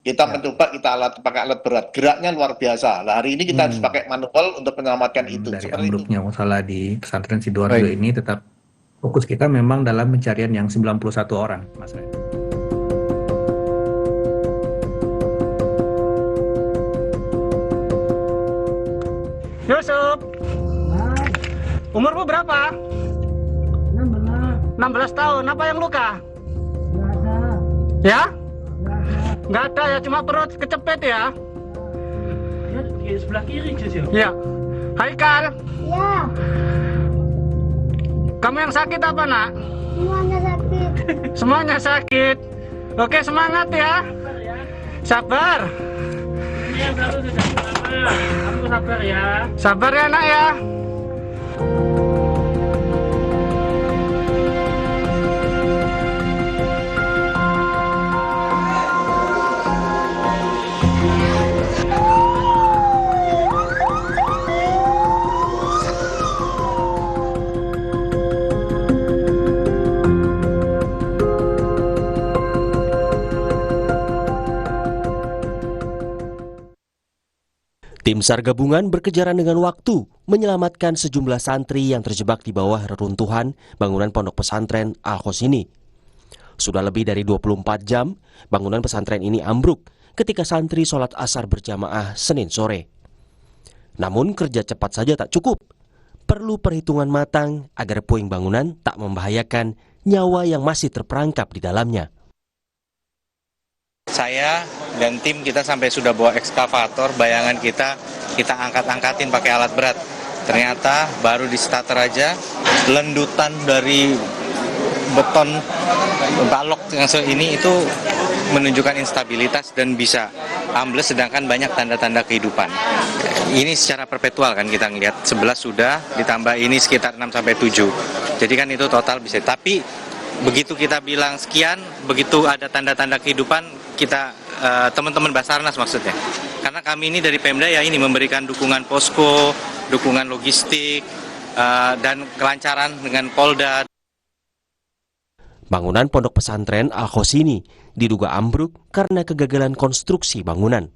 Kita mencoba pakai alat berat, geraknya luar biasa. Nah, hari ini kita harus pakai manual untuk menyelamatkan itu. Dari Seperti itu. ambruknya masalah di pesantren Sidoarjo Baik. ini tetap fokus kita memang dalam pencarian yang 91 orang, Mas Ren. Yusuf, umurmu berapa? 16 tahun. Apa yang luka? Ya? Nggak ada ya, cuma perut kecepet ya? Ya, di sebelah kiri, Jus. Ya. Haikal, Ya, kamu yang sakit apa, Nak? semuanya sakit. Semuanya sakit. Oke, semangat ya. Sabar. Ini yang satu sudah lama. Kamu sabar ya. Sabar ya, Nak ya. Tim SAR gabungan berkejaran dengan waktu menyelamatkan sejumlah santri yang terjebak di bawah reruntuhan bangunan pondok pesantren Al-Khos ini. Sudah lebih dari 24 jam, bangunan pesantren ini ambruk ketika santri sholat asar berjamaah Senin sore. Namun kerja cepat saja tak cukup. Perlu perhitungan matang agar puing bangunan tak membahayakan nyawa yang masih terperangkap di dalamnya. Saya dan tim kita sampai sudah bawa ekskavator, bayangan kita angkat-angkatin pakai alat berat. Ternyata baru di starter aja, lendutan dari beton balok yang ini itu menunjukkan instabilitas dan bisa ambles, sedangkan banyak tanda-tanda kehidupan. Ini secara perpetual kan kita ngelihat, 11 sudah, ditambah ini sekitar 6-7. Jadi kan itu total bisa. Tapi begitu kita bilang sekian, begitu ada tanda-tanda kehidupan, kita teman-teman Basarnas maksudnya. Karena kami ini dari Pemda ya ini memberikan dukungan posko, dukungan logistik, dan kelancaran dengan Polda. Bangunan pondok pesantren Al-Khos ini diduga ambruk karena kegagalan konstruksi bangunan.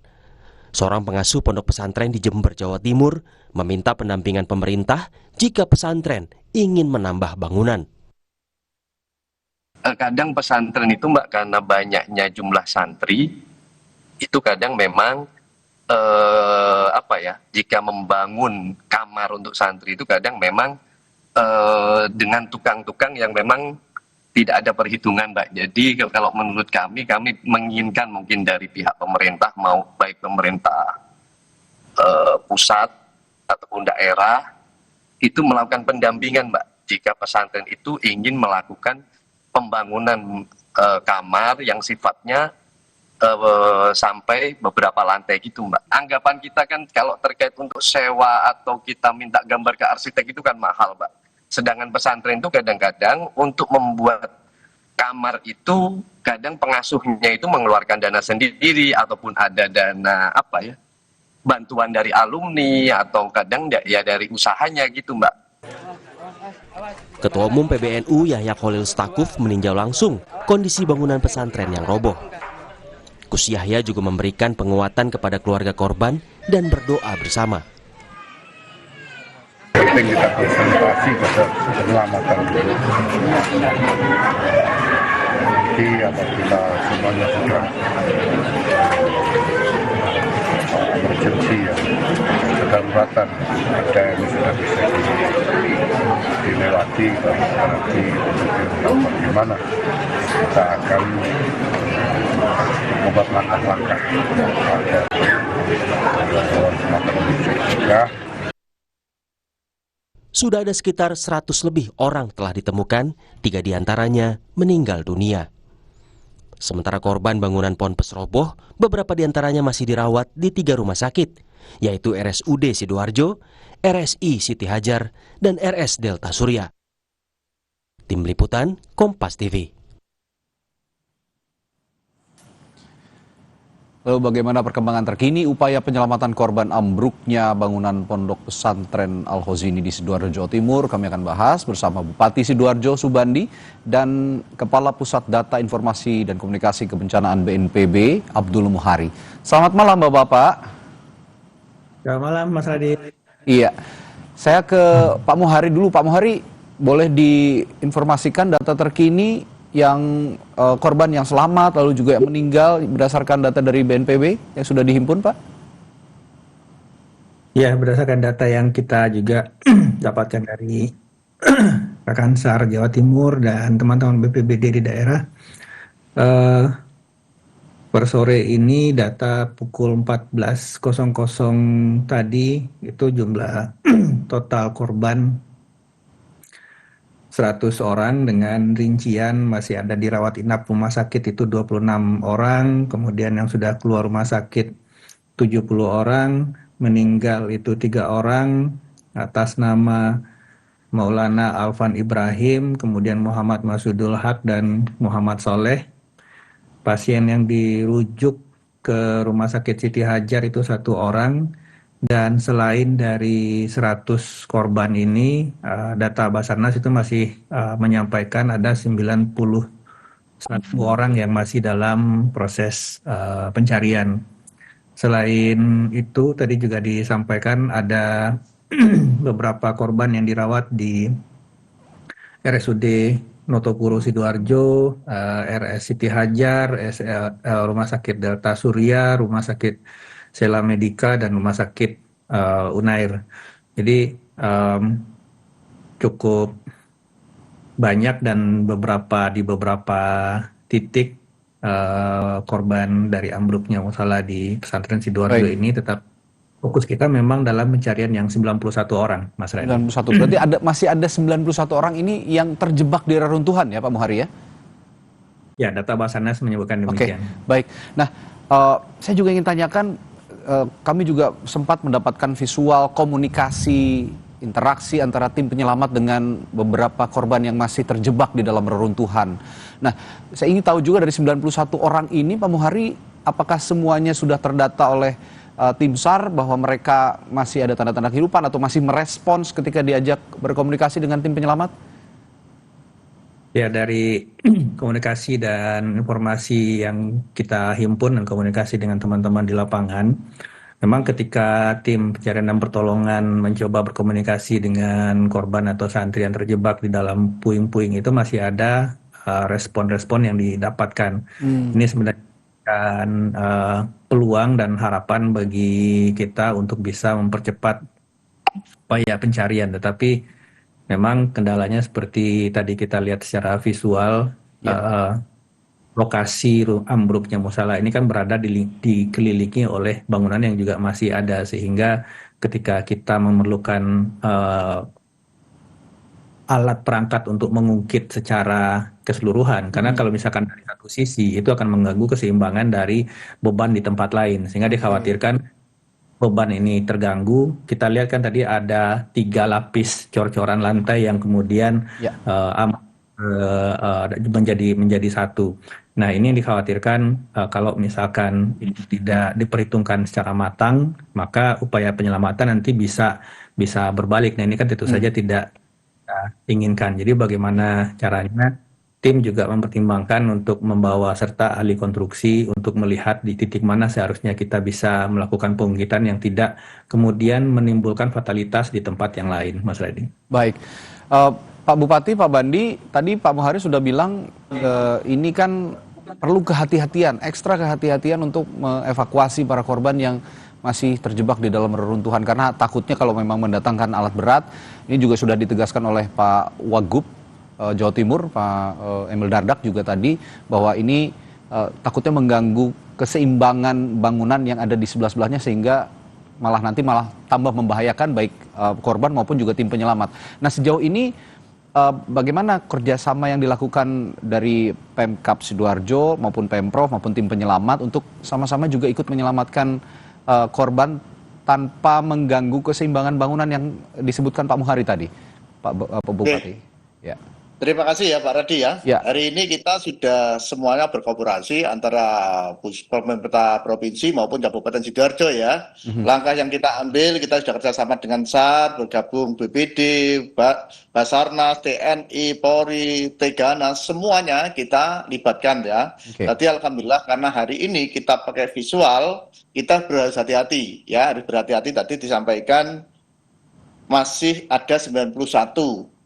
Seorang pengasuh pondok pesantren di Jember, Jawa Timur, meminta pendampingan pemerintah jika pesantren ingin menambah bangunan. Kadang pesantren itu Mbak, karena banyaknya jumlah santri, itu kadang memang jika membangun kamar untuk santri itu kadang memang dengan tukang-tukang yang memang tidak ada perhitungan Mbak. Jadi kalau menurut kami menginginkan mungkin dari pihak pemerintah, mau baik pemerintah pusat ataupun daerah, itu melakukan pendampingan Mbak. Jika pesantren itu ingin melakukan pembangunan kamar yang sifatnya sampai beberapa lantai gitu Mbak. Anggapan kita kan kalau terkait untuk sewa atau kita minta gambar ke arsitek itu kan mahal Mbak. Sedangkan pesantren itu kadang-kadang untuk membuat kamar itu kadang pengasuhnya itu mengeluarkan dana sendiri ataupun ada dana bantuan dari alumni atau kadang ya dari usahanya gitu Mbak. Ketua Umum PBNU Yahya Khalil Stakuf meninjau langsung kondisi bangunan pesantren yang roboh. Gus Yahya juga memberikan penguatan kepada keluarga korban dan berdoa bersama. Penting kita konsentrasi pada penyelamatan dulu. Nanti apabila semuanya sudah emergency ya, kedaruratan, ada yang sudah bisa dilewati, nanti bagaimana kita akan membuat langkah-langkah agar semacam juga. Sudah ada sekitar 100 lebih orang telah ditemukan, 3 diantaranya meninggal dunia. Sementara korban bangunan ponpes roboh, beberapa diantaranya masih dirawat di 3 rumah sakit, yaitu RSUD Sidoarjo, RSI Siti Hajar, dan RS Delta Surya. Tim Liputan, Kompas TV. Lalu bagaimana perkembangan terkini upaya penyelamatan korban ambruknya bangunan Pondok Pesantren Al-Khozini di Sidoarjo, Jawa Timur? Kami akan bahas bersama Bupati Sidoarjo Subandi dan Kepala Pusat Data Informasi dan Komunikasi Kebencanaan BNPB Abdul Muhari. Selamat malam Bapak-Bapak. Selamat malam Mas Radit. Iya, saya ke Pak Muhari dulu. Pak Muhari, boleh diinformasikan data terkini yang korban yang selamat lalu juga yang meninggal berdasarkan data dari BNPB yang sudah dihimpun, Pak? Ya, berdasarkan data yang kita juga dapatkan dari Rakansar Jawa Timur dan teman-teman BPBD di daerah, per sore ini data pukul 14.00 tadi itu jumlah total korban 100 orang dengan rincian masih ada dirawat inap rumah sakit itu 26 orang, kemudian yang sudah keluar rumah sakit 70 orang, meninggal itu 3 orang atas nama Maulana Alvan Ibrahim, kemudian Muhammad Masudul Haq dan Muhammad Soleh. Pasien yang dirujuk ke Rumah Sakit Siti Hajar itu 1 orang. Dan selain dari 100 korban ini, data Basarnas itu masih menyampaikan ada 91 orang yang masih dalam proses pencarian. Selain itu, tadi juga disampaikan ada beberapa korban yang dirawat di RSUD Notopuro Sidoarjo, RS Siti Hajar, Rumah Sakit Delta Surya, Rumah Sakit Sela Medika, dan Rumah Sakit Unair. Jadi cukup banyak dan di beberapa titik korban dari ambruknya masalah di pesantren Sidoarjo ini tetap fokus kita memang dalam pencarian yang 91 orang, Mas Redi. 91, berarti masih ada 91 orang ini yang terjebak di reruntuhan ya Pak Muhari ya? Ya, data Basarnas menyebutkan demikian. Oke, baik. Nah, saya juga ingin tanyakan, kami juga sempat mendapatkan visual komunikasi interaksi antara tim penyelamat dengan beberapa korban yang masih terjebak di dalam reruntuhan. Nah, saya ingin tahu juga dari 91 orang ini, Pak Muhari, apakah semuanya sudah terdata oleh tim SAR bahwa mereka masih ada tanda-tanda kehidupan atau masih merespons ketika diajak berkomunikasi dengan tim penyelamat? Ya, dari komunikasi dan informasi yang kita himpun dan komunikasi dengan teman-teman di lapangan, memang ketika tim pencarian dan pertolongan mencoba berkomunikasi dengan korban atau santri yang terjebak di dalam puing-puing itu masih ada respon-respon yang didapatkan. Ini sebenarnya peluang dan harapan bagi kita untuk bisa mempercepat upaya pencarian, tetapi memang kendalanya seperti tadi kita lihat secara visual, lokasi ambruknya musala ini kan berada dikelilingi oleh bangunan yang juga masih ada, sehingga ketika kita memerlukan alat perangkat untuk mengungkit secara keseluruhan, karena kalau misalkan dari satu sisi itu akan mengganggu keseimbangan dari beban di tempat lain, sehingga dikhawatirkan beban ini terganggu. Kita lihat kan tadi ada 3 lapis cor-coran lantai yang kemudian menjadi satu. Nah, ini yang dikhawatirkan kalau misalkan ini tidak diperhitungkan secara matang, maka upaya penyelamatan nanti bisa berbalik. Nah, ini kan tentu saja tidak kita inginkan. Jadi bagaimana caranya? Tim juga mempertimbangkan untuk membawa serta ahli konstruksi untuk melihat di titik mana seharusnya kita bisa melakukan pengungkitan yang tidak kemudian menimbulkan fatalitas di tempat yang lain, Mas Redi. Baik, Pak Bupati, Pak Bandi, tadi Pak Muhari sudah bilang ini kan perlu kehati-hatian, ekstra kehati-hatian untuk mengevakuasi para korban yang masih terjebak di dalam reruntuhan, karena takutnya kalau memang mendatangkan alat berat, ini juga sudah ditegaskan oleh Pak Wagub Jawa Timur, Pak Emil Dardak juga tadi, bahwa ini takutnya mengganggu keseimbangan bangunan yang ada di sebelah-sebelahnya, sehingga malah tambah membahayakan baik korban maupun juga tim penyelamat. Nah, sejauh ini bagaimana kerjasama yang dilakukan dari Pemkab Sidoarjo maupun Pemprov maupun tim penyelamat untuk sama-sama juga ikut menyelamatkan korban tanpa mengganggu keseimbangan bangunan yang disebutkan Pak Muhari tadi, Pak Bupati? Ya. Terima kasih ya Pak Radi ya. Ya. Hari ini kita sudah semuanya berkolaborasi antara pemerintah provinsi maupun Kabupaten Sidoarjo ya. Langkah yang kita ambil, kita sudah kerjasama dengan SAR, bergabung BPD, Basarnas, TNI, Polri, Teganas, semuanya kita libatkan ya. Oke. Tadi alhamdulillah karena hari ini kita pakai visual, kita harus hati-hati ya, harus berhati-hati. Tadi disampaikan masih ada 91.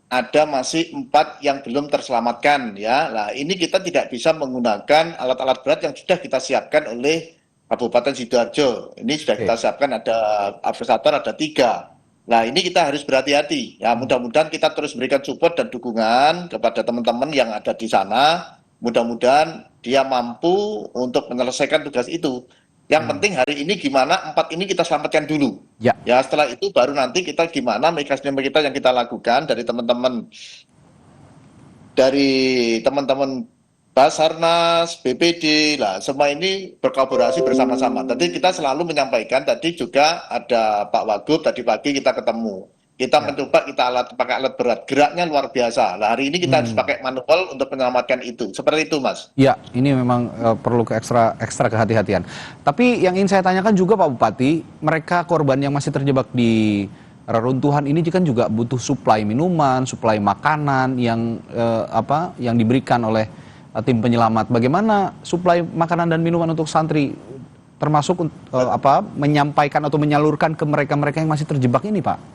Ada masih 4 yang belum terselamatkan ya. Nah ini kita tidak bisa menggunakan alat-alat berat yang sudah kita siapkan oleh Kabupaten Sidoarjo. Ini sudah kita siapkan, ada apresator ada 3. Nah ini kita harus berhati-hati ya. Mudah-mudahan kita terus berikan support dan dukungan kepada teman-teman yang ada di sana. Mudah-mudahan dia mampu untuk menyelesaikan tugas itu. Yang penting hari ini gimana 4 ini kita selamatkan dulu. Ya. Ya setelah itu baru nanti kita gimana mekanisme kita yang kita lakukan dari teman-teman Basarnas, BPD, lah semua ini berkolaborasi bersama-sama. Tadi kita selalu menyampaikan, tadi juga ada Pak Wagub, tadi pagi kita ketemu. Kita mencoba pakai alat berat, geraknya luar biasa. Nah hari ini kita harus pakai manual untuk menyelamatkan itu. Seperti itu Mas. Ya, ini memang perlu ekstra kehati-hatian. Tapi yang ingin saya tanyakan juga Pak Bupati, mereka korban yang masih terjebak di reruntuhan ini kan juga butuh suplai minuman, suplai makanan yang diberikan oleh tim penyelamat. Bagaimana suplai makanan dan minuman untuk santri, termasuk menyampaikan atau menyalurkan ke mereka-mereka yang masih terjebak ini, Pak?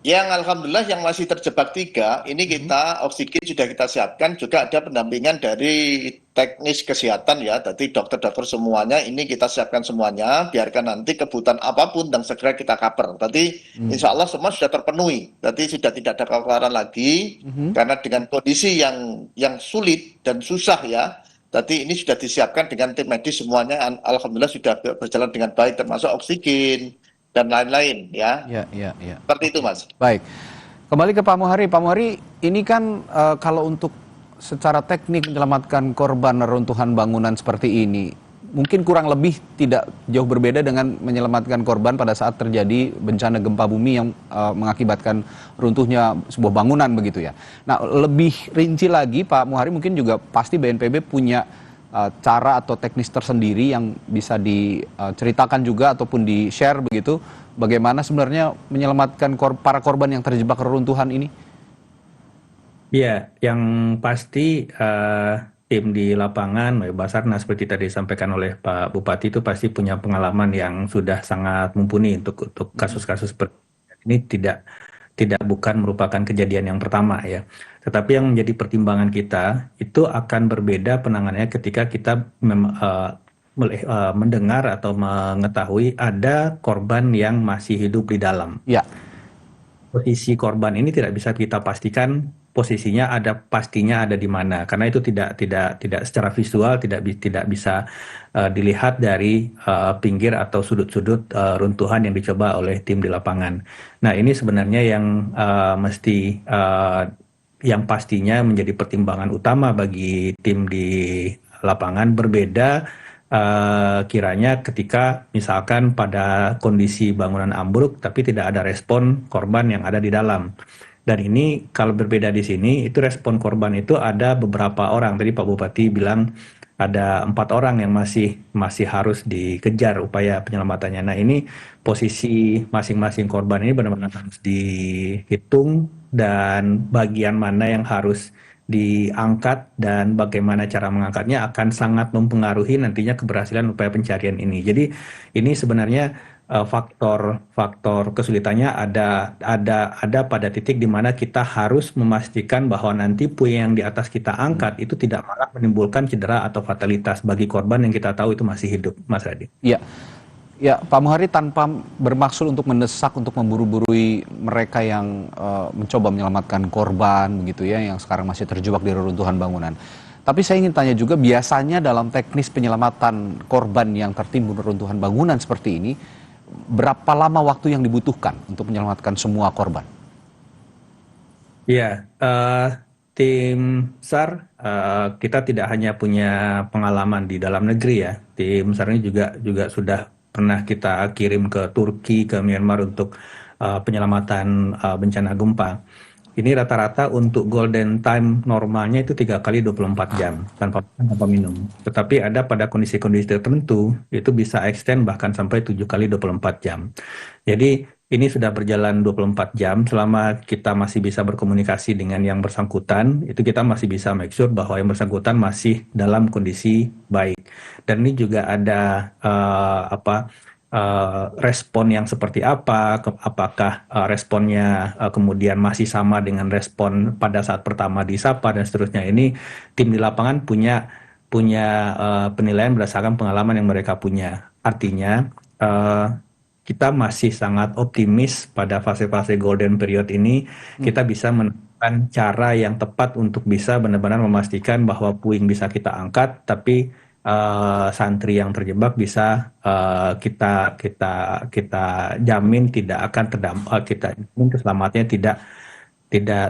Yang alhamdulillah yang masih terjebak 3, ini kita oksigen sudah kita siapkan, juga ada pendampingan dari teknis kesehatan ya, tadi dokter-dokter semuanya, ini kita siapkan semuanya, biarkan nanti kebutuhan apapun dan segera kita cover. Tadi insya Allah semua sudah terpenuhi, tadi sudah tidak ada kekurangan lagi, karena dengan kondisi yang sulit dan susah ya, tadi ini sudah disiapkan dengan tim medis semuanya, alhamdulillah sudah berjalan dengan baik, termasuk oksigen, dan lain-lain ya. Ya. Seperti itu Mas. Baik, kembali ke Pak Muhari. Pak Muhari, ini kan kalau untuk secara teknik menyelamatkan korban reruntuhan bangunan seperti ini, mungkin kurang lebih tidak jauh berbeda dengan menyelamatkan korban pada saat terjadi bencana gempa bumi yang mengakibatkan runtuhnya sebuah bangunan begitu ya. Nah, lebih rinci lagi Pak Muhari, mungkin juga pasti BNPB punya cara atau teknis tersendiri yang bisa diceritakan juga ataupun di-share begitu, bagaimana sebenarnya menyelamatkan para korban yang terjebak reruntuhan ini? Ya, yang pasti tim di lapangan, Basarnas seperti tadi disampaikan oleh Pak Bupati itu pasti punya pengalaman yang sudah sangat mumpuni untuk kasus-kasus seperti ini. Bukan merupakan kejadian yang pertama ya. Tetapi yang menjadi pertimbangan kita itu akan berbeda penanganannya ketika kita mendengar atau mengetahui ada korban yang masih hidup di dalam. Ya. Posisi korban ini tidak bisa kita pastikan posisinya pastinya ada di mana, karena itu tidak secara visual tidak bisa dilihat dari pinggir atau sudut-sudut runtuhan yang dicoba oleh tim di lapangan. Nah ini sebenarnya yang yang pastinya menjadi pertimbangan utama bagi tim di lapangan, berbeda kiranya ketika misalkan pada kondisi bangunan ambruk tapi tidak ada respon korban yang ada di dalam. Dan ini kalau berbeda di sini, itu respon korban itu ada beberapa orang. Tadi Pak Bupati bilang ada 4 orang yang masih harus dikejar upaya penyelamatannya. Nah ini posisi masing-masing korban ini benar-benar harus dihitung, dan bagian mana yang harus diangkat dan bagaimana cara mengangkatnya akan sangat mempengaruhi nantinya keberhasilan upaya pencarian ini. Jadi ini sebenarnya faktor kesulitannya ada pada titik di mana kita harus memastikan bahwa nanti puing yang di atas kita angkat itu tidak malah menimbulkan cedera atau fatalitas bagi korban yang kita tahu itu masih hidup, Mas Radi. Iya. Ya, Pak Muhari, tanpa bermaksud untuk mendesak, untuk memburu-burui mereka yang mencoba menyelamatkan korban begitu ya, yang sekarang masih terjebak di reruntuhan bangunan. Tapi saya ingin tanya juga, biasanya dalam teknis penyelamatan korban yang tertimbun reruntuhan bangunan seperti ini, berapa lama waktu yang dibutuhkan untuk menyelamatkan semua korban? Ya, tim SAR kita tidak hanya punya pengalaman di dalam negeri ya. Tim SAR ini juga sudah pernah kita kirim ke Turki, ke Myanmar untuk penyelamatan bencana gempa. Ini rata-rata untuk golden time normalnya itu 3 kali 24 jam tanpa makan, tanpa minum. Tetapi ada pada kondisi-kondisi tertentu itu bisa extend bahkan sampai 7 kali 24 jam. Jadi ini sudah berjalan 24 jam. Selama kita masih bisa berkomunikasi dengan yang bersangkutan, itu kita masih bisa make sure bahwa yang bersangkutan masih dalam kondisi baik. Dan ini juga ada respon yang seperti apa, apakah responnya kemudian masih sama dengan respon pada saat pertama disapa dan seterusnya. Ini tim di lapangan punya penilaian berdasarkan pengalaman yang mereka punya. Artinya kita masih sangat optimis pada fase-fase golden period ini kita bisa menemukan cara yang tepat untuk bisa benar-benar memastikan bahwa puing bisa kita angkat, tapi santri yang terjebak bisa kita jamin tidak akan terdampak, kita jamin keselamatannya tidak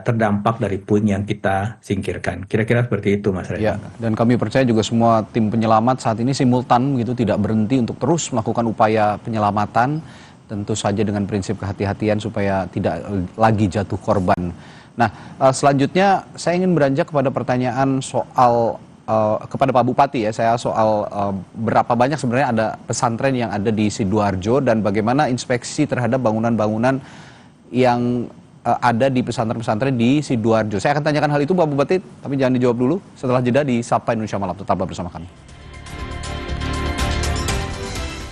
terdampak dari puing yang kita singkirkan. Kira-kira seperti itu, Mas Reza. Ya, dan kami percaya juga semua tim penyelamat saat ini simultan gitu, tidak berhenti untuk terus melakukan upaya penyelamatan, tentu saja dengan prinsip kehati-hatian supaya tidak lagi jatuh korban. Nah, selanjutnya saya ingin beranjak kepada pertanyaan soal kepada Pak Bupati ya, saya soal berapa banyak sebenarnya ada pesantren yang ada di Sidoarjo dan bagaimana inspeksi terhadap bangunan-bangunan yang ada di pesantren-pesantren di Sidoarjo. Saya akan tanyakan hal itu Pak Bupati, tapi jangan dijawab dulu. Setelah jeda di Sapa Indonesia Malam, tetaplah bersama kami.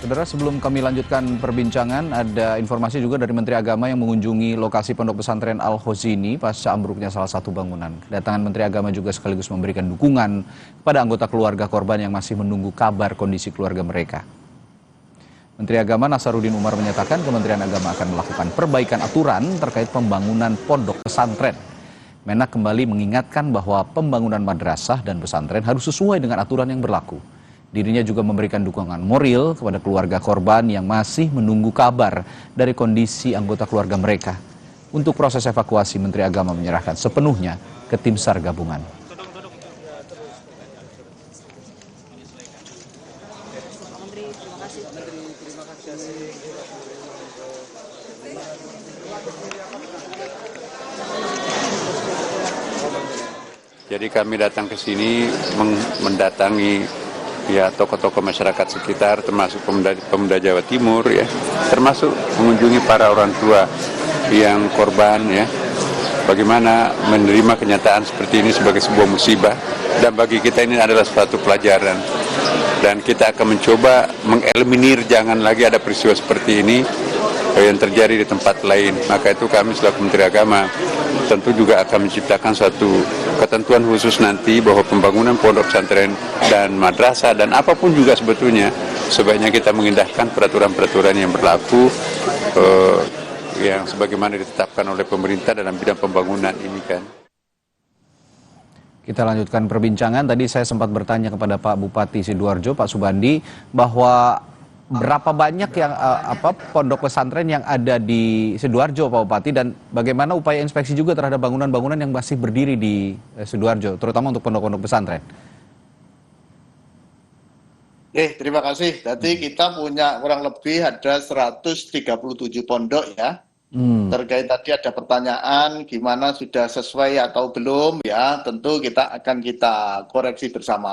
Saudara, sebelum kami lanjutkan perbincangan, ada informasi juga dari Menteri Agama yang mengunjungi lokasi Pondok Pesantren Al-Khozini pasca ambruknya salah satu bangunan. Kedatangan Menteri Agama juga sekaligus memberikan dukungan kepada anggota keluarga korban yang masih menunggu kabar kondisi keluarga mereka. Menteri Agama Nasaruddin Umar menyatakan Kementerian Agama akan melakukan perbaikan aturan terkait pembangunan pondok pesantren. Menak kembali mengingatkan bahwa pembangunan madrasah dan pesantren harus sesuai dengan aturan yang berlaku. Dirinya juga memberikan dukungan moral kepada keluarga korban yang masih menunggu kabar dari kondisi anggota keluarga mereka. Untuk proses evakuasi, Menteri Agama menyerahkan sepenuhnya ke tim SAR gabungan. Jadi kami datang ke sini mendatangi ya tokoh-tokoh masyarakat sekitar, termasuk pemuda Jawa Timur ya, termasuk mengunjungi para orang tua yang korban ya. Bagaimana menerima kenyataan seperti ini sebagai sebuah musibah, dan bagi kita ini adalah suatu pelajaran. Dan kita akan mencoba mengeliminir jangan lagi ada peristiwa seperti ini yang terjadi di tempat lain. Maka itu kami selaku Menteri Agama tentu juga akan menciptakan suatu ketentuan khusus nanti bahwa pembangunan pondok pesantren dan madrasah dan apapun juga sebetulnya sebaiknya kita mengindahkan peraturan-peraturan yang berlaku yang sebagaimana ditetapkan oleh pemerintah dalam bidang pembangunan ini kan. Kita lanjutkan perbincangan. Tadi saya sempat bertanya kepada Pak Bupati Sidoarjo, Pak Subandi, bahwa berapa banyak yang pondok pesantren yang ada di Sidoarjo, Pak Bupati, dan bagaimana upaya inspeksi juga terhadap bangunan-bangunan yang masih berdiri di Sidoarjo, terutama untuk pondok-pondok pesantren. Terima kasih. Tadi kita punya kurang lebih ada 137 pondok ya. Terkait tadi ada pertanyaan gimana sudah sesuai atau belum ya, tentu kita akan koreksi bersama.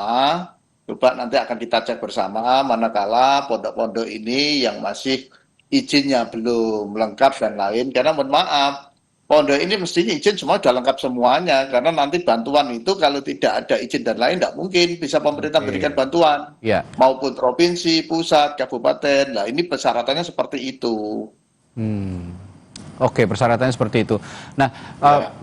Coba nanti akan kita cek bersama manakala pondok-pondok ini yang masih izinnya belum lengkap dan lain. Karena mohon maaf, pondok ini mestinya izin semua sudah lengkap semuanya. Karena nanti bantuan itu kalau tidak ada izin dan lain tidak mungkin bisa pemerintah berikan bantuan. Maupun provinsi, pusat, kabupaten. Nah ini persyaratannya seperti itu. Oke, persyaratannya seperti itu. Nah,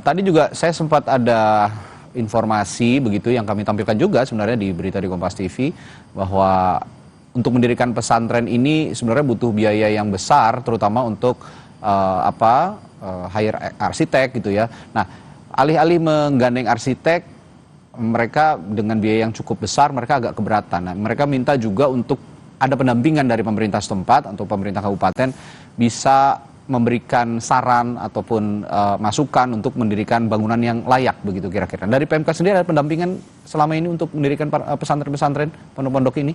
tadi juga saya sempat ada informasi begitu yang kami tampilkan juga sebenarnya di berita di Kompas TV bahwa untuk mendirikan pesantren ini sebenarnya butuh biaya yang besar, terutama untuk hire arsitek gitu ya. Nah, alih-alih menggandeng arsitek, mereka dengan biaya yang cukup besar mereka agak keberatan. Nah, mereka minta juga untuk ada pendampingan dari pemerintah setempat atau pemerintah kabupaten bisa memberikan saran ataupun masukan untuk mendirikan bangunan yang layak begitu kira-kira. Dari PMK sendiri ada pendampingan selama ini untuk mendirikan pesantren-pesantren pondok-pondok ini?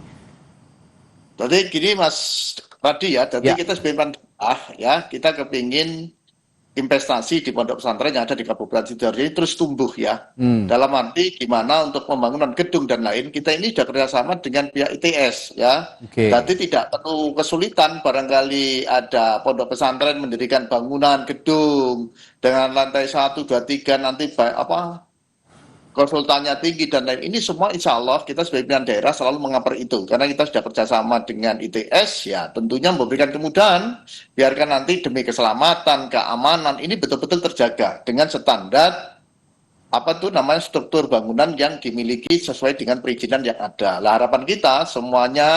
Jadi gini Mas Radi ya, jadi kita sebagai pemerintah ya, kita kepingin investasi di pondok pesantren yang ada di Kabupaten Sidoarjo ini terus tumbuh ya. Dalam arti gimana untuk pembangunan gedung dan lain, kita ini sudah kerjasama dengan pihak ITS ya. Oke. Berarti tidak perlu kesulitan barangkali ada pondok pesantren mendirikan bangunan gedung dengan lantai 1, 2, 3 nanti konsultannya tinggi dan lain. Ini semua insya Allah kita sebagai pimpinan daerah selalu mengupper itu. Karena kita sudah kerjasama dengan ITS, ya tentunya memberikan kemudahan. Biarkan nanti demi keselamatan, keamanan, ini betul-betul terjaga dengan standar struktur bangunan yang dimiliki sesuai dengan perizinan yang ada. Lah harapan kita semuanya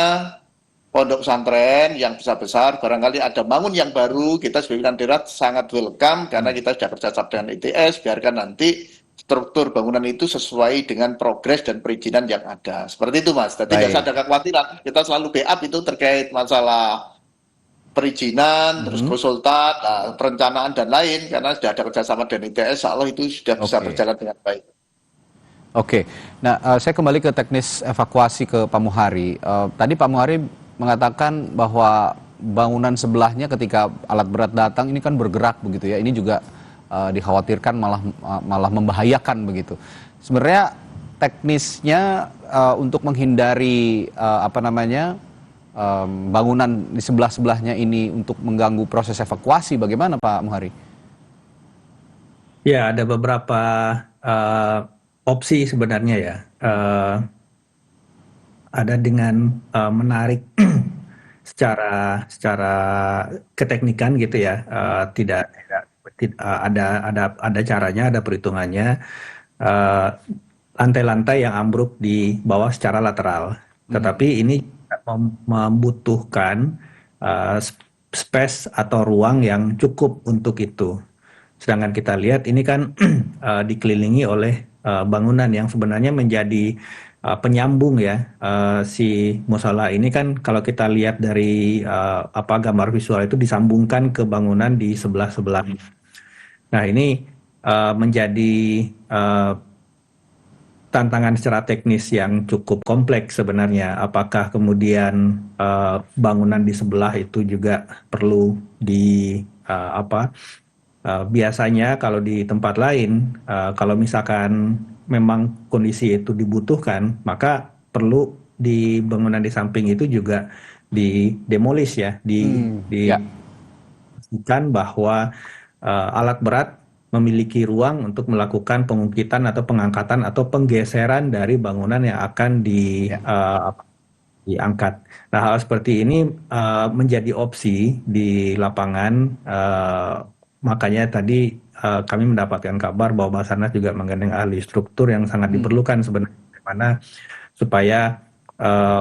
pondok pesantren yang besar-besar, barangkali ada bangun yang baru, kita sebagai pimpinan daerah sangat welcome karena kita sudah kerjasama dengan ITS, biarkan nanti struktur bangunan itu sesuai dengan progres dan perizinan yang ada. Seperti itu Mas, jadi tidak ada kekhawatiran, kita selalu backup itu terkait masalah perizinan, terus konsultan, perencanaan dan lain, karena sudah ada kerjasama dengan ITS, insya Allah itu sudah bisa berjalan dengan baik. Oke, nah saya kembali ke teknis evakuasi ke Pak Muhari. Tadi Pak Muhari mengatakan bahwa bangunan sebelahnya ketika alat berat datang ini kan bergerak begitu ya, ini juga dikhawatirkan malah membahayakan begitu. Sebenarnya teknisnya untuk menghindari bangunan di sebelah-sebelahnya ini untuk mengganggu proses evakuasi, bagaimana Pak Muhari? Ya, ada beberapa opsi sebenarnya ya. Ada dengan menarik secara keteknikan gitu ya, ada caranya, ada perhitungannya. Lantai-lantai yang ambruk di bawah secara lateral, tetapi ini membutuhkan space atau ruang yang cukup untuk itu. Sedangkan kita lihat ini kan dikelilingi oleh bangunan yang sebenarnya menjadi penyambung ya. Si musola ini kan kalau kita lihat dari gambar visual itu disambungkan ke bangunan di sebelah-sebelah. Nah ini menjadi tantangan secara teknis yang cukup kompleks sebenarnya. Apakah kemudian bangunan di sebelah itu juga perlu biasanya kalau di tempat lain, kalau misalkan memang kondisi itu dibutuhkan, maka perlu di bangunan di samping itu juga didemolish ya, pastikan bahwa alat berat memiliki ruang untuk melakukan pengungkitan atau pengangkatan atau penggeseran dari bangunan yang akan diangkat. Nah, hal seperti ini menjadi opsi di lapangan. Makanya tadi kami mendapatkan kabar bahwa Basarnas juga menggandeng ahli struktur yang sangat diperlukan sebenarnya, bagaimana supaya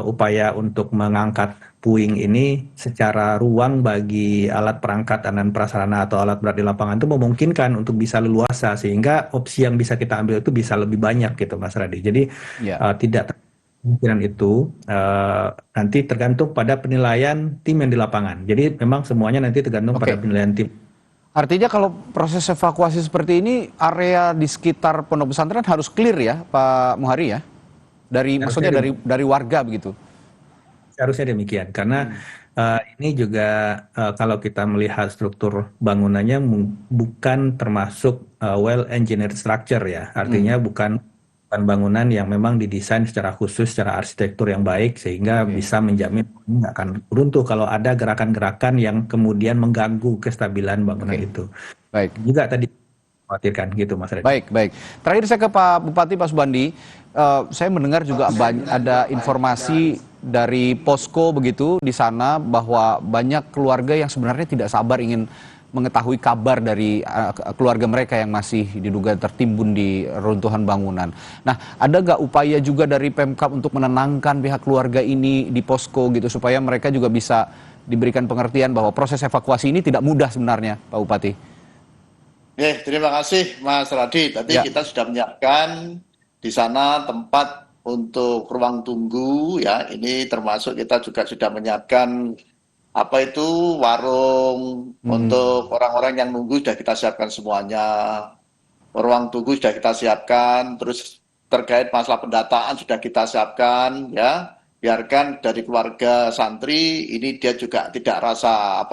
upaya untuk mengangkat puing ini secara ruang bagi alat perangkat dan prasarana atau alat berat di lapangan itu memungkinkan untuk bisa leluasa, sehingga opsi yang bisa kita ambil itu bisa lebih banyak gitu Mas Radi. Jadi tidak kemungkinan itu nanti tergantung pada penilaian tim yang di lapangan. Jadi memang semuanya nanti tergantung pada penilaian tim. Artinya kalau proses evakuasi seperti ini, area di sekitar pondok pesantren harus clear ya Pak Muhari ya? Maksudnya dari warga begitu? Seharusnya demikian, karena ini juga kalau kita melihat struktur bangunannya bukan termasuk well engineered structure ya, artinya bukan bangunan yang memang didesain secara khusus, secara arsitektur yang baik sehingga bisa menjamin nggak akan runtuh kalau ada gerakan-gerakan yang kemudian mengganggu kestabilan bangunan itu. Baik. Juga tadi khawatirkan gitu Mas Redi. Baik. Terakhir saya ke Pak Bupati, Pak Subandi. Saya mendengar juga ada informasi dari posko begitu di sana bahwa banyak keluarga yang sebenarnya tidak sabar ingin mengetahui kabar dari keluarga mereka yang masih diduga tertimbun di runtuhan bangunan. Nah, ada nggak upaya juga dari Pemkab untuk menenangkan pihak keluarga ini di posko gitu supaya mereka juga bisa diberikan pengertian bahwa proses evakuasi ini tidak mudah sebenarnya, Pak Bupati? Terima kasih Mas Radi. Tadi kita sudah menyiapkan di sana tempat untuk ruang tunggu ya. Ini termasuk kita juga sudah menyiapkan warung untuk orang-orang yang nunggu sudah kita siapkan semuanya. Ruang tunggu sudah kita siapkan, terus terkait masalah pendataan sudah kita siapkan ya. Biarkan dari keluarga santri ini dia juga tidak rasa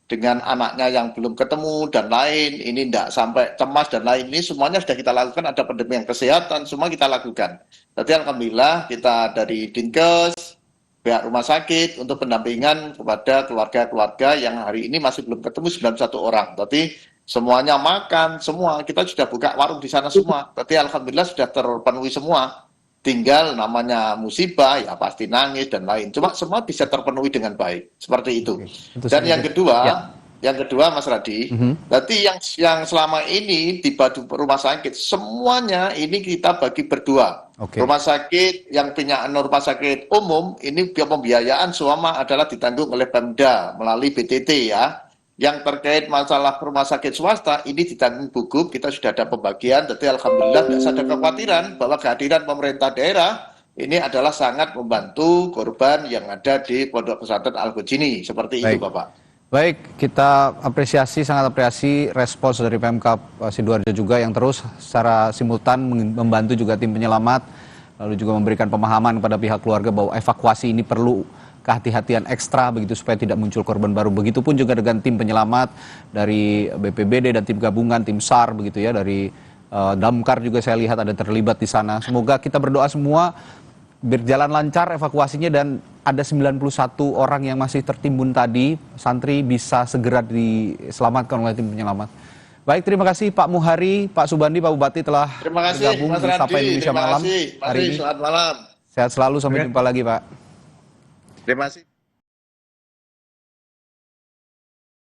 dengan anaknya yang belum ketemu dan lain, ini tidak sampai cemas dan lain, ini semuanya sudah kita lakukan, ada pendampingan kesehatan, semua kita lakukan. Jadi alhamdulillah kita dari Dinkes, pihak rumah sakit untuk pendampingan kepada keluarga-keluarga yang hari ini masih belum ketemu 91 orang. Jadi semuanya makan, semua, kita sudah buka warung di sana semua. Jadi alhamdulillah sudah terpenuhi semua. Tinggal namanya musibah, ya pasti nangis dan lain. Cuma semua bisa terpenuhi dengan baik, seperti itu. Dan yang kedua, Mas Radi, berarti yang selama ini di Badu Rumah Sakit, semuanya ini kita bagi berdua. Rumah sakit yang punya rumah sakit umum, ini pembiayaan semua adalah ditanggung oleh Pemda melalui BTT ya. Yang terkait masalah rumah sakit swasta, ini ditanggung Bugub, kita sudah ada pembagian, jadi alhamdulillah tidak ada kekhawatiran bahwa kehadiran pemerintah daerah ini adalah sangat membantu korban yang ada di Pondok Pesantren Al-Hujini, seperti itu Bapak. Baik, kita sangat apresiasi respons dari Pemkab Sidoarjo juga yang terus secara simultan membantu juga tim penyelamat, lalu juga memberikan pemahaman kepada pihak keluarga bahwa evakuasi ini perlu kehati-hatian ekstra begitu supaya tidak muncul korban baru. Begitupun juga dengan tim penyelamat dari BPBD dan tim gabungan, tim SAR begitu ya, dari Damkar juga saya lihat ada terlibat di sana. Semoga kita berdoa semua berjalan lancar evakuasinya dan ada 91 orang yang masih tertimbun tadi, santri bisa segera diselamatkan oleh tim penyelamat. Baik, terima kasih Pak Muhari, Pak Subandi, Pak Bupati telah bergabung di Sapa Indonesia Malam hari ini. Selamat malam. Sehat selalu, sampai jumpa lagi Pak. Terima kasih.